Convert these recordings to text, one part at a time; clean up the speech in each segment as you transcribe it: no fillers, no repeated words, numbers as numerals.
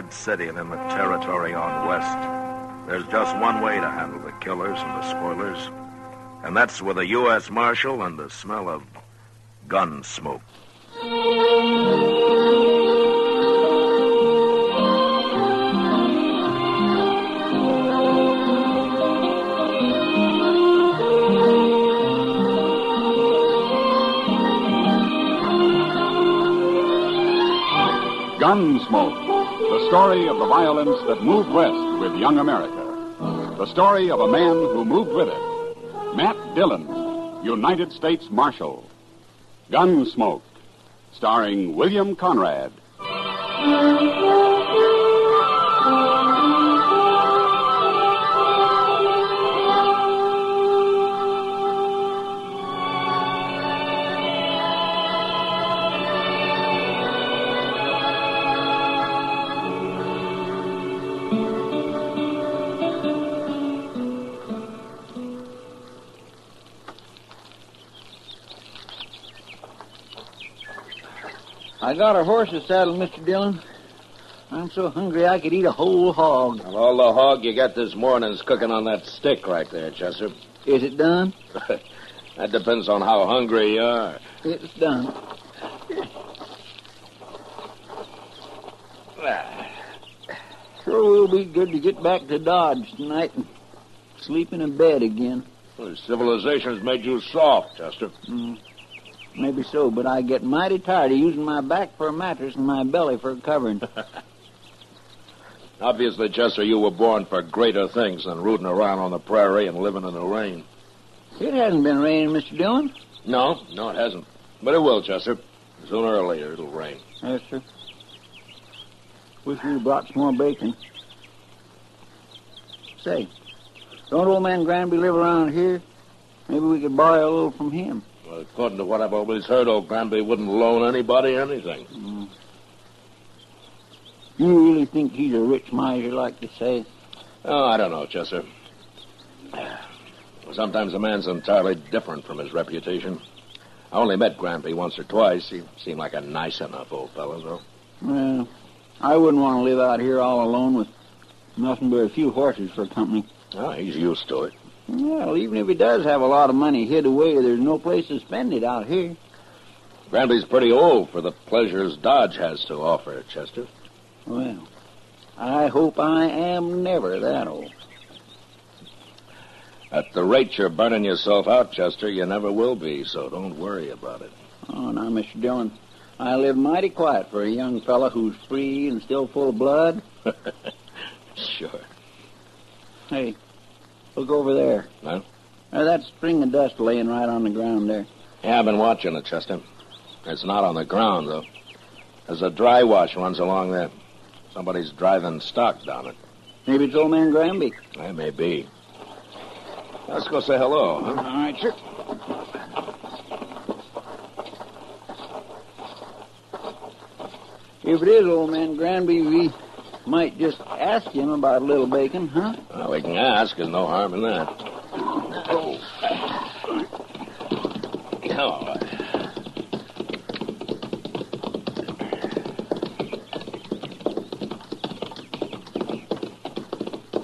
Dodge City and in the territory on west, there's just one way to handle the killers and the spoilers, and that's with a U.S. Marshal and the smell of gun smoke. Gunsmoke, the story of the violence that moved west with young America. The story of a man who moved with it. Matt Dillon, United States Marshal. Gunsmoke, starring William Conrad. I got our horses saddled, Mr. Dillon. I'm so hungry I could eat a whole hog. Well, all the hog you got this morning's cooking on that stick right there, Chester. Is it done? That depends on how hungry you are. It's done. Sure will be good to get back to Dodge tonight and sleep in a bed again. Well, civilization's made you soft, Chester. Maybe so, but I get mighty tired of using my back for a mattress and my belly for a covering. Obviously, Chester, you were born for greater things than rooting around on the prairie and living in the rain. It hasn't been raining, Mr. Dillon. No, it hasn't. But it will, Chester. Sooner or later, it'll rain. Yes, sir. Wish we'd brought some more bacon. Say, don't old man Granby live around here? Maybe we could borrow a little from him. Well, according to what I've always heard, old Granby wouldn't loan anybody anything. You really think he's a rich miser, like they say? Oh, I don't know, Chester. Sometimes a man's entirely different from his reputation. I only met Granby once or twice. He seemed like a nice enough old fellow, though. Well, I wouldn't want to live out here all alone with nothing but a few horses for company. Oh, he's used to it. Well, even if he does have a lot of money hid away, there's no place to spend it out here. Granby's pretty old for the pleasures Dodge has to offer, Chester. Well, I hope I am never that old. At the rate you're burning yourself out, Chester, you never will be, so don't worry about it. Oh, now, Mr. Dillon, I live mighty quiet for a young fella who's free and still full of blood. Sure. Hey, look over there. Huh? That string of dust laying right on the ground there. Yeah, I've been watching it, Chester. It's not on the ground, though. There's a dry wash runs along there. Somebody's driving stock down it. Maybe it's old man Granby. That may be. Let's go say hello, huh? All right, sir. If it is old man Granby, we might just ask him about a little bacon, huh? Well, we can ask. There's no harm in that. Oh. Oh.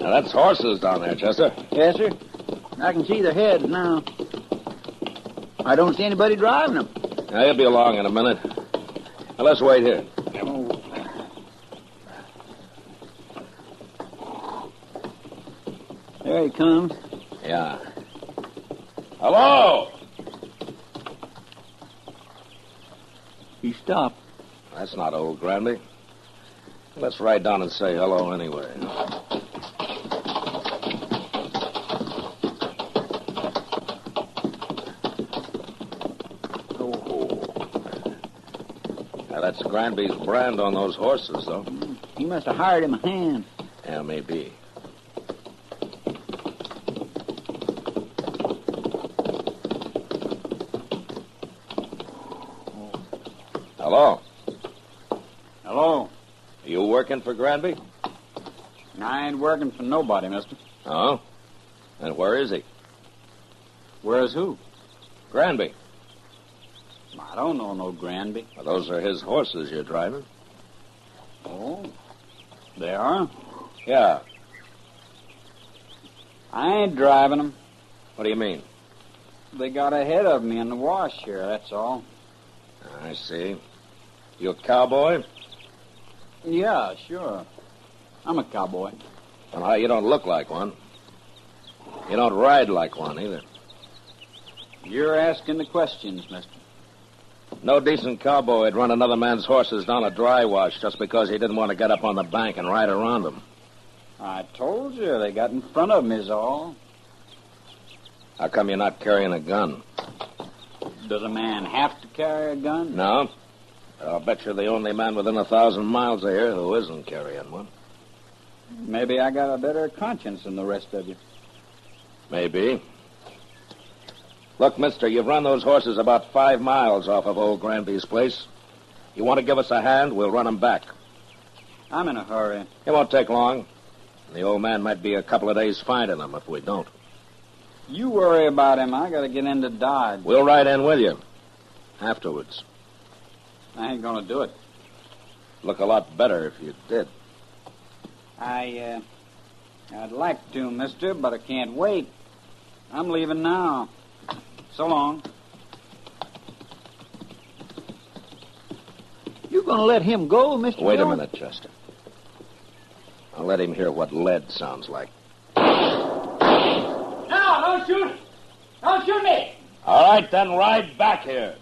Now, that's horses down there, Chester. Yes, sir. I can see their heads now. I don't see anybody driving them. Now, he'll be along in a minute. Now, let's wait here. There he comes. Yeah. Hello! He stopped. That's not old Granby. Let's ride down and say hello anyway. Now, that's Granby's brand on those horses, though. He must have hired him a hand. Yeah, maybe. Hello? Hello. Are you working for Granby? I ain't working for nobody, mister. Oh? And where is he? Where's who? Granby. I don't know no Granby. Well, those are his horses you're driving. Oh. They are? Yeah. I ain't driving them. What do you mean? They got ahead of me in the wash here, that's all. I see. You a cowboy? Yeah, sure. I'm a cowboy. Well, you don't look like one. You don't ride like one, either. You're asking the questions, mister. No decent cowboy would run another man's horses down a dry wash just because he didn't want to get up on the bank and ride around them. I told you, they got in front of me is all. How come you're not carrying a gun? Does a man have to carry a gun? No. I'll bet you're the only man within 1,000 miles of here who isn't carrying one. Maybe I got a better conscience than the rest of you. Maybe. Look, mister, you've run those horses about 5 miles off of old Granby's place. You want to give us a hand, we'll run them back. I'm in a hurry. It won't take long. The old man might be a couple of days finding them if we don't. You worry about him. I got to get into Dodge. We'll ride in with you. Afterwards. I ain't going to do it. Look a lot better if you did. I'd like to, mister, but I can't wait. I'm leaving now. So long. You gonna let him go, Mr. Wait a Dillon? minute, Chester. I'll let him hear what lead sounds like. No, don't shoot! Don't shoot me! All right, then ride back here.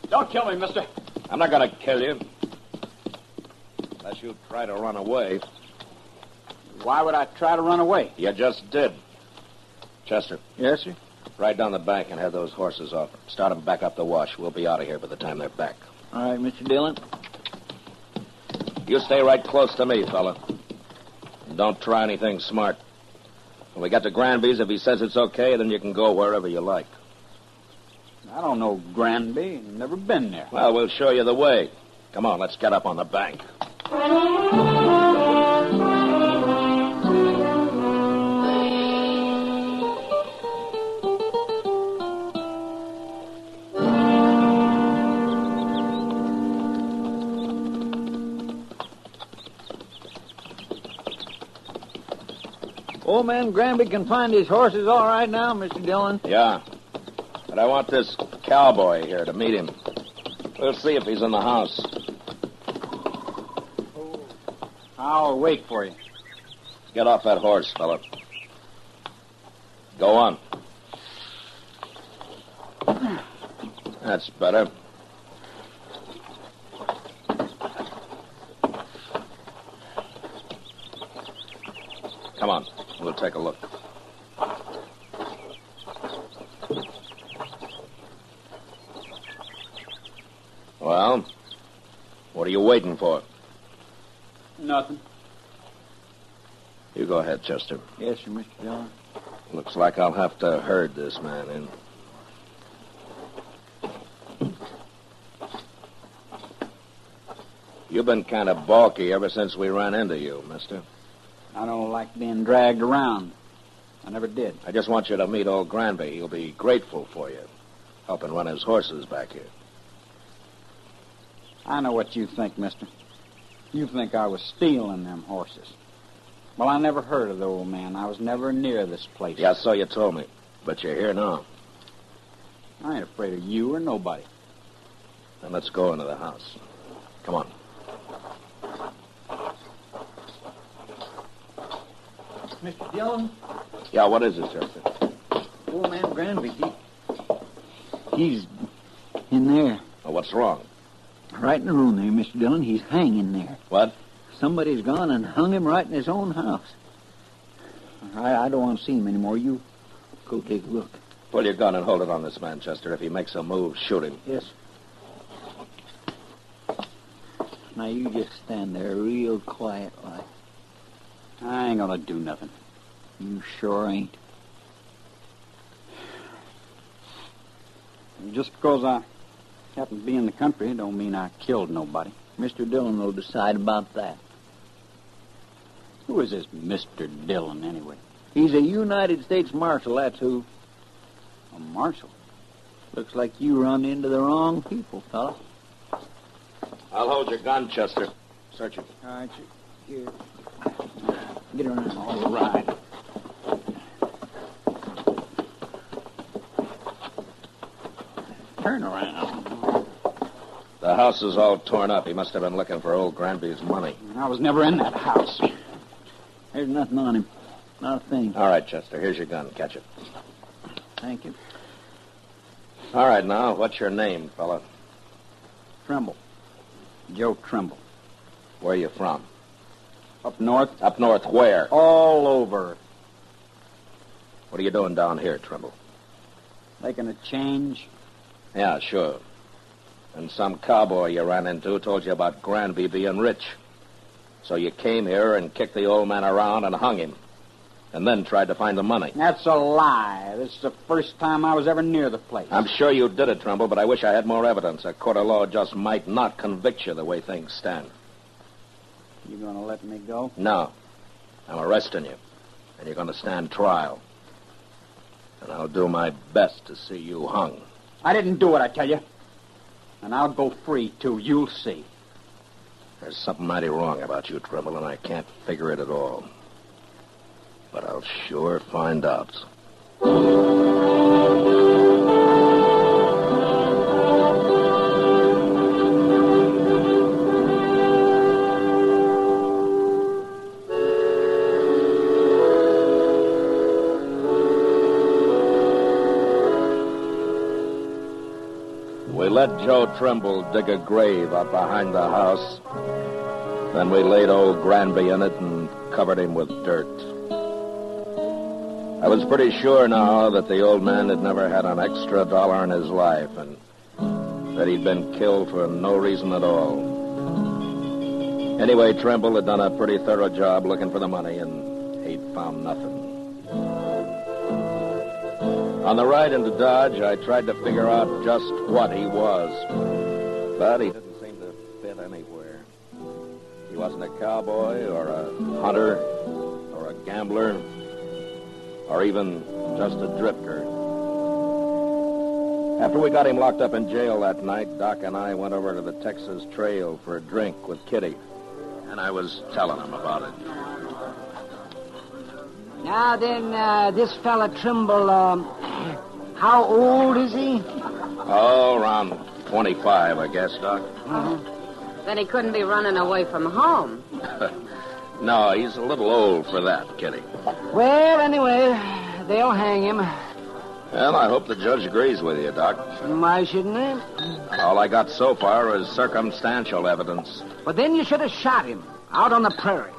Don't kill me, mister. I'm not going to kill you. Unless you try to run away. Why would I try to run away? You just did. Chester, Yes, sir. ride down the bank and have those horses off. Start them back up the wash. We'll be out of here by the time they're back. All right, Mr. Dillon. You stay right close to me, fella. And don't try anything smart. When we get to Granby's, if he says it's okay, then you can go wherever you like. I don't know Granby. Never been there. Well, we'll show you the way. Come on, let's get up on the bank. Old man Granby can find his horses all right now, Mr. Dillon. Yeah. But I want this cowboy here to meet him. We'll see if he's in the house. I'll wait for you. Get off that horse, fella. Go on. That's better. Come on. We'll take a look. Well, what are you waiting for? Nothing. You go ahead, Chester. Yes, sir, Mr. Dillon. Looks like I'll have to herd this man in. You've been kind of balky ever since we ran into you, mister. I don't like being dragged around. I never did. I just want you to meet old Granby. He'll be grateful for you, helping run his horses back here. I know what you think, mister. You think I was stealing them horses. Well, I never heard of the old man. I was never near this place. Yeah, so you told me. But you're here now. I ain't afraid of you or nobody. Then let's go into the house. Come on. Mr. Dillon, Yeah, what is it, Chester? old man Granby, he's in there. Oh, what's wrong? Right in the room there, Mr. Dillon. He's hanging there. What? Somebody's gone and hung him right in his own house. I don't want to see him anymore. You go take a look. Pull your gun and hold it on this man, Chester. If he makes a move, shoot him. Yes. Now, you just stand there real quiet like. I ain't gonna do nothing. You sure ain't. Just because I happen to be in the country don't mean I killed nobody. Mr. Dillon will decide about that. Who is this Mr. Dillon, anyway? He's a United States Marshal, that's who. A marshal? Looks like you run into the wrong people, fella. I'll hold your gun, Chester. Search it. All right, here. Get around. All right. Turn around. The house is all torn up. He must have been looking for old Granby's money. I was never in that house. There's nothing on him. Not a thing. All right, Chester. Here's your gun. Catch it. Thank you. All right, now, what's your name, fella? Trimble. Joe Trimble. Where you from? Up north? Up north where? All over. What are you doing down here, Trimble? Making a change? Yeah, sure. And some cowboy you ran into told you about Granby being rich. So you came here and kicked the old man around and hung him. And then tried to find the money. That's a lie. This is the first time I was ever near the place. I'm sure you did it, Trimble, but I wish I had more evidence. A court of law just might not convict you the way things stand. You gonna let me go? No. I'm arresting you. And you're gonna stand trial. And I'll do my best to see you hung. I didn't do it, I tell you. And I'll go free, too. You'll see. There's something mighty wrong about you, Trimble, and I can't figure it at all. But I'll sure find out. We let Joe Trimble dig a grave out behind the house. Then we laid old Granby in it and covered him with dirt. I was pretty sure now that the old man had never had an extra dollar in his life and that he'd been killed for no reason at all. Anyway, Trimble had done a pretty thorough job looking for the money, and he'd found nothing. On the ride into Dodge, I tried to figure out just what he was, but he didn't seem to fit anywhere. He wasn't a cowboy or a hunter or a gambler or even just a drifter. After we got him locked up in jail that night, Doc and I went over to the Texas Trail for a drink with Kitty, and I was telling him about it. Now then, this fella Trimble, how old is he? Oh, around 25, I guess, Doc. Then he couldn't be running away from home. No, he's a little old for that, Kitty. Well, anyway, they'll hang him. Well, I hope the judge agrees with you, Doc. Why shouldn't they? All I got so far is circumstantial evidence. But then you should have shot him out on the prairie.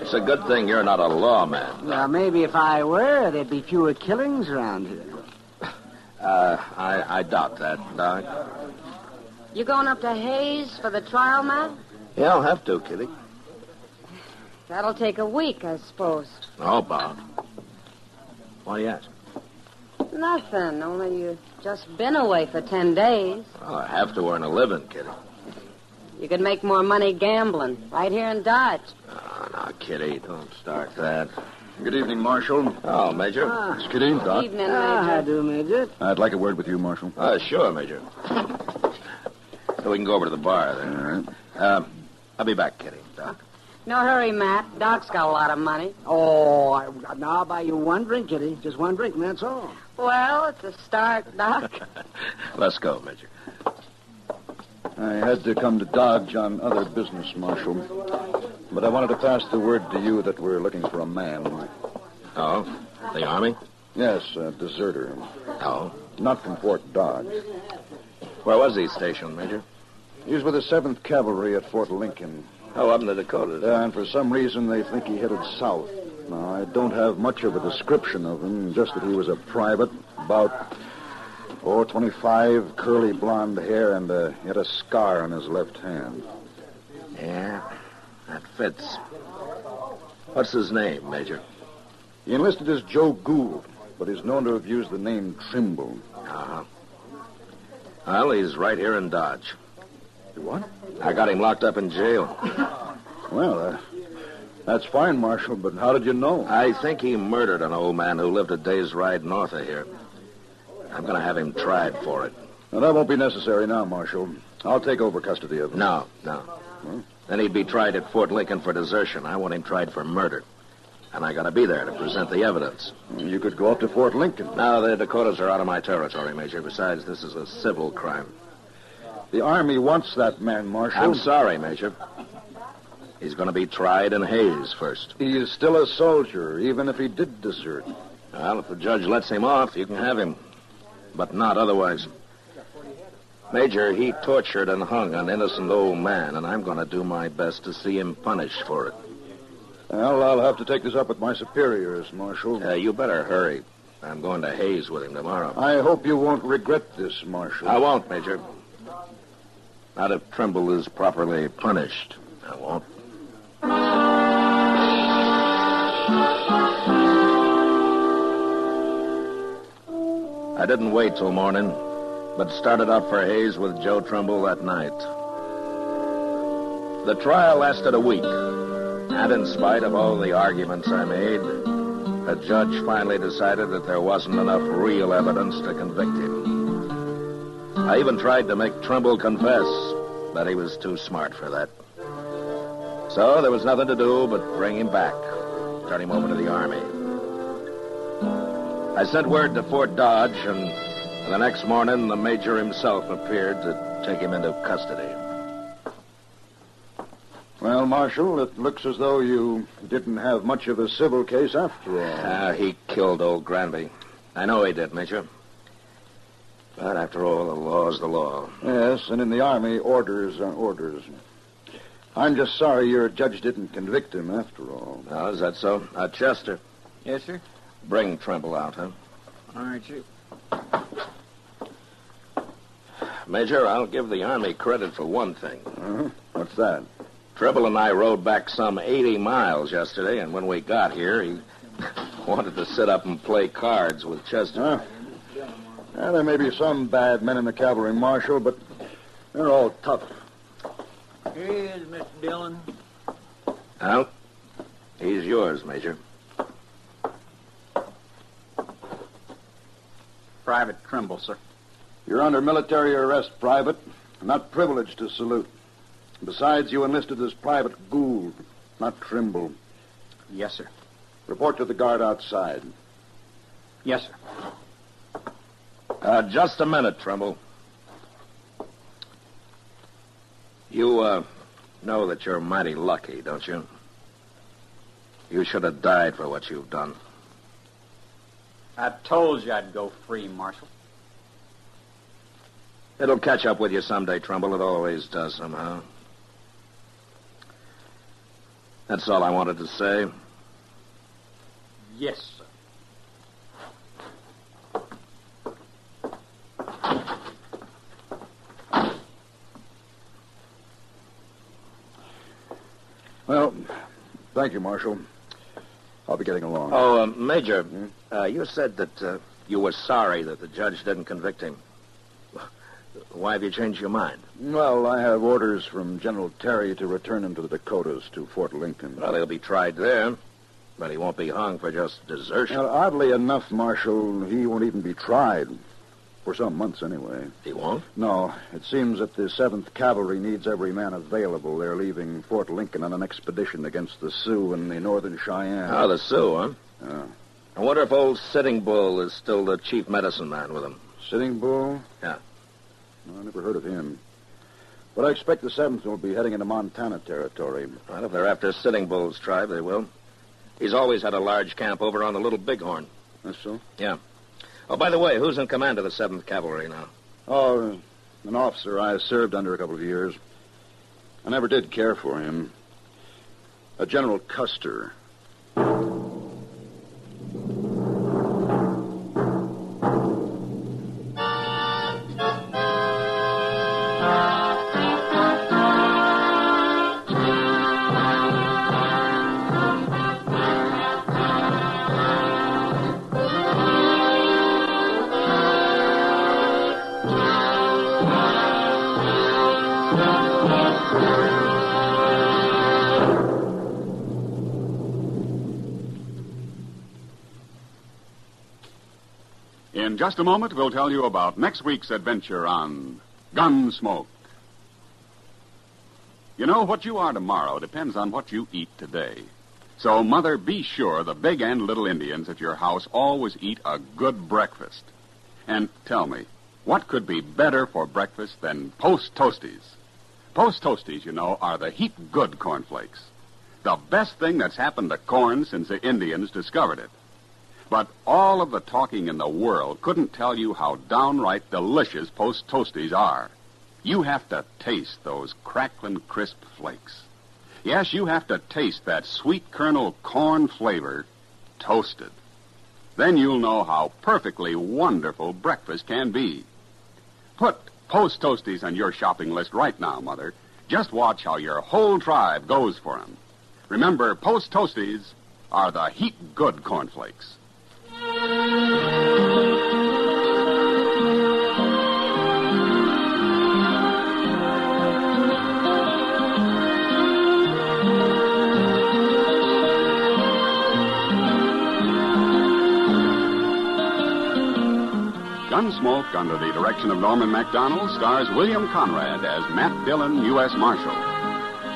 It's a good thing you're not a lawman. Well, maybe if I were, there'd be fewer killings around here. I doubt that, Doc. You going up to Hayes for the trial, Matt? Yeah, I'll have to, Kitty. That'll take a week, I suppose. Oh, Bob. Why do you ask? Nothing, only you've just been away for 10 days. Well, I have to earn a living, Kitty. You could make more money gambling right here in Dodge. Oh, no, Kitty, don't start that. Good evening, Marshal. Oh, Major. It's Kitty, Doc. Evening, How Major. do, Major? I'd like a word with you, Marshal. Sure, Major. So we can go over to the bar then. All right. I'll be back, Kitty. Doc. No hurry, Matt. Doc's got a lot of money. Oh, now I'll buy you one drink, Kitty. Just one drink, and that's all. Well, it's a start, Doc. Let's go, Major. I had to come to Dodge on other business, Marshal. But I wanted to pass the word to you that we're looking for a man. Oh, the Army? Yes, a deserter. Oh. Not from Fort Dodge. Where was he stationed, Major? He was with the 7th Cavalry at Fort Lincoln. Oh, up in the Dakotas. And for some reason, they think he headed south. Now, I don't have much of a description of him, just that he was a private, about 4'25", curly blonde hair, and he had a scar on his left hand. Yeah, that fits. What's his name, Major? He enlisted as Joe Gould, but he's known to have used the name Trimble. Uh-huh. Well, he's right here in Dodge. What? I got him locked up in jail. Well, that's fine, Marshal, but how did you know? I think he murdered an old man who lived a day's ride north of here. I'm going to have him tried for it. Now, that won't be necessary now, Marshal. I'll take over custody of him. No. Huh? Then he'd be tried at Fort Lincoln for desertion. I want him tried for murder. And I got to be there to present the evidence. You could go up to Fort Lincoln. No, the Dakotas are out of my territory, Major. Besides, this is a civil crime. The Army wants that man, Marshal. I'm sorry, Major. He's going to be tried in Hayes first. He is still a soldier, even if he did desert. Well, if the judge lets him off, you can have him. But not otherwise. Major, he tortured and hung an innocent old man, and I'm going to do my best to see him punished for it. Well, I'll have to take this up with my superiors, Marshal. You better hurry. I'm going to Hayes with him tomorrow. I hope you won't regret this, Marshal. I won't, Major. Not if Trimble is properly punished. I won't. I didn't wait till morning, but started out for Hayes with Joe Trimble that night. The trial lasted a week, and in spite of all the arguments I made, the judge finally decided that there wasn't enough real evidence to convict him. I even tried to make Trimble confess, but he was too smart for that. So there was nothing to do but bring him back, turn him over to the Army. I sent word to Fort Dodge, and the next morning the Major himself appeared to take him into custody. Well, Marshal, it looks as though you didn't have much of a civil case after all. He killed old Granby. I know he did, Major. But after all, the law's the law. Yes, and in the Army, orders are orders. I'm just sorry your judge didn't convict him after all. Oh, is that so? Chester, Yes, sir? bring Trimble out, huh? All right, sir. Major, I'll give the Army credit for one thing. Uh-huh. What's that? Trimble and I rode back some 80 miles yesterday, and when we got here, he wanted to sit up and play cards with Chester. Well, there may be some bad men in the cavalry, Marshal, but they're all tough. Here he is, Mr. Dillon. Well, he's yours, Major. Private Trimble, sir. You're under military arrest, Private. Not privileged to salute. Besides, you enlisted as Private Gould, not Trimble. Yes, sir. Report to the guard outside. Yes, sir. Just a minute, Trimble. You, know that you're mighty lucky, don't you? You should have died for what you've done. I told you I'd go free, Marshal. It'll catch up with you someday, Trimble. It always does somehow. That's all I wanted to say. Yes, sir. Well, thank you, Marshal. I'll be getting along. Oh, Major, you said that you were sorry that the judge didn't convict him. Why have you changed your mind? Well, I have orders from General Terry to return him to the Dakotas, to Fort Lincoln. Well, he'll be tried there, but he won't be hung for just desertion. Well, oddly enough, Marshal, he won't even be tried. For some months, anyway. He won't? No. It seems that the 7th Cavalry needs every man available. They're leaving Fort Lincoln on an expedition against the Sioux and the Northern Cheyenne. Oh, the Sioux, huh? Yeah. I wonder if old Sitting Bull is still the chief medicine man with him. Sitting Bull? Yeah. No, I never heard of him. But I expect the 7th will be heading into Montana territory. Well, if they're after Sitting Bull's tribe, they will. He's always had a large camp over on the Little Bighorn. That's so? Yeah. Oh, by the way, who's in command of the 7th Cavalry now? Oh, an officer I served under a couple of years. I never did care for him. A General Custer. In just a moment, we'll tell you about next week's adventure on Gunsmoke. You know, what you are tomorrow depends on what you eat today. So, Mother, be sure the big and little Indians at your house always eat a good breakfast. And tell me, what could be better for breakfast than Post Toasties? Post Toasties, you know, are the heap good cornflakes. The best thing that's happened to corn since the Indians discovered it. But all of the talking in the world couldn't tell you how downright delicious Post Toasties are. You have to taste those crackling, crisp flakes. Yes, you have to taste that sweet kernel corn flavor toasted. Then you'll know how perfectly wonderful breakfast can be. Put Post Toasties on your shopping list right now, Mother. Just watch how your whole tribe goes for them. Remember, Post Toasties are the heap good cornflakes. Gunsmoke, under the direction of Norman MacDonald, stars William Conrad as Matt Dillon, U.S. Marshal.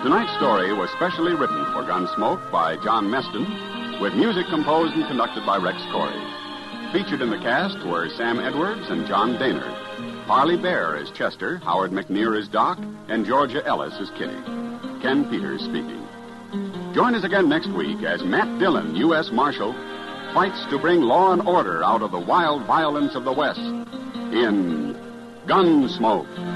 Tonight's story was specially written for Gunsmoke by John Meston, with music composed and conducted by Rex Corey. Featured in the cast were Sam Edwards and John Daner. Parley Bear as Chester, Howard McNear as Doc, and Georgia Ellis as Kitty. Ken Peters speaking. Join us again next week as Matt Dillon, U.S. Marshal, fights to bring law and order out of the wild violence of the West in Gunsmoke.